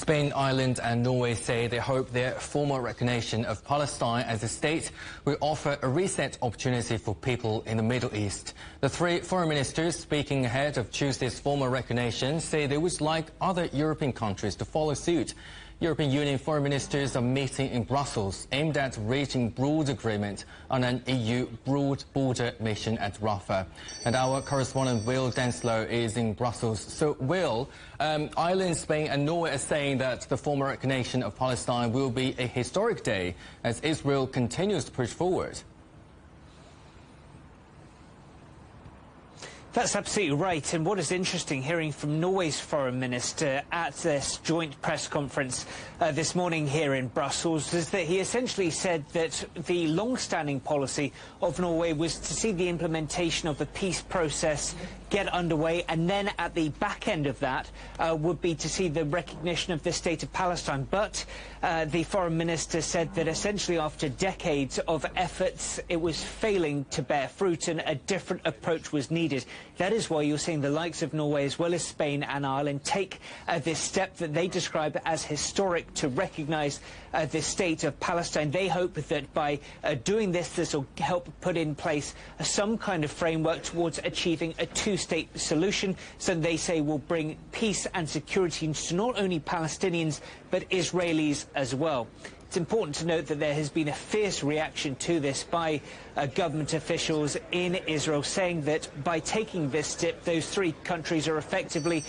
Spain, Ireland and Norway say they hope their formal recognition of Palestine as a state will offer a reset opportunity for people in the Middle East. The three foreign ministers speaking ahead of Tuesday's formal recognition say they would like other European countries to follow suit. European Union foreign ministers are meeting in Brussels, aimed at reaching broad agreement on an EU broad border mission at Rafah. And our correspondent Will Denslow is in Brussels. So, Will, Ireland, Spain and Norway are saying that the formal recognition of Palestine will be a historic day as Israel continues to push forward. That's absolutely right. And what is interesting, hearing from Norway's foreign minister at this joint press conference this morning here in Brussels, is that he essentially said that the long-standing policy of Norway was to see the implementation of the peace process get underway, and then at the back end of that would be to see the recognition of the state of Palestine. But the foreign minister said that essentially after decades of efforts, it was failing to bear fruit and a different approach was needed. That is why you're seeing the likes of Norway as well as Spain and Ireland take this step that they describe as historic to recognise the state of Palestine. They hope that by doing this will help put in place some kind of framework towards achieving a two-state solution, so they say will bring peace and security to not only Palestinians but Israelis as well. It's important to note that there has been a fierce reaction to this by government officials in Israel, saying that by taking this step, those three countries are effectively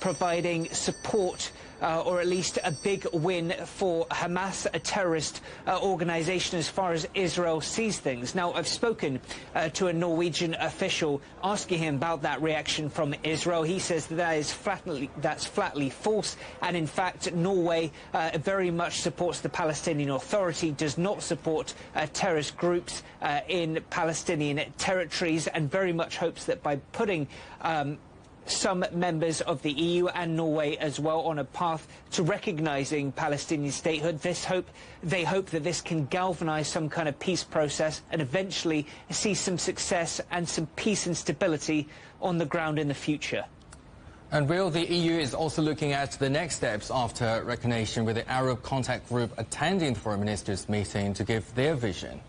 providing support or at least a big win for Hamas, a terrorist organisation, as far as Israel sees things. Now, I've spoken to a Norwegian official asking him about that reaction from Israel. He says that that's flatly false, and in fact, Norway very much supports the Palestinian Authority, does not support terrorist groups in Palestinian territories, and very much hopes that by putting some members of the EU and Norway as well on a path to recognising Palestinian statehood, they hope that this can galvanise some kind of peace process and eventually see some success and some peace and stability on the ground in the future. And Will, the EU is also looking at the next steps after recognition, with the Arab Contact Group attending the foreign ministers' meeting to give their vision.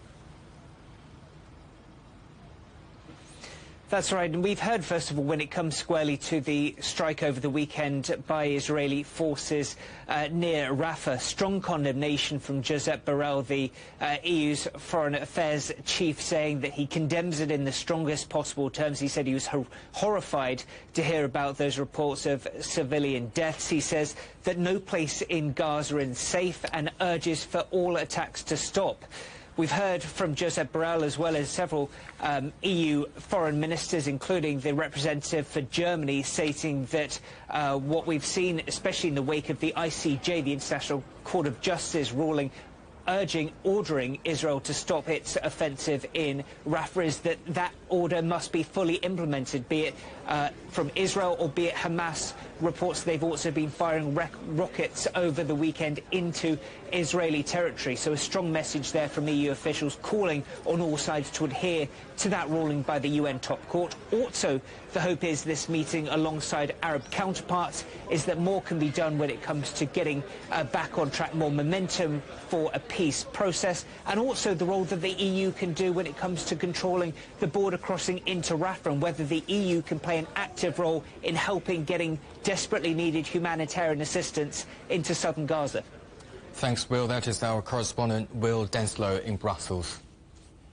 That's right, and we've heard, first of all, when it comes squarely to the strike over the weekend by Israeli forces near Rafah, strong condemnation from Josep Borrell, the EU's foreign affairs chief, saying that he condemns it in the strongest possible terms. He said he was horrified to hear about those reports of civilian deaths. He says that no place in Gaza is safe and urges for all attacks to stop. We've heard from Josep Borrell as well as several EU foreign ministers, including the representative for Germany, stating that what we've seen, especially in the wake of the ICJ, the International Court of Justice ruling, ordering Israel to stop its offensive in Rafah, is that order must be fully implemented, be it from Israel or be it Hamas. Reports they've also been firing rockets over the weekend into Israeli territory. So a strong message there from EU officials calling on all sides to adhere to that ruling by the UN top court. Also, the hope is this meeting alongside Arab counterparts is that more can be done when it comes to getting back on track, more momentum for a peace process, and also the role that the EU can do when it comes to controlling the border crossing into Rafah, and whether the EU can play an active role in helping getting desperately needed humanitarian assistance into southern Gaza. Thanks, Will. That is our correspondent Will Denslow in Brussels.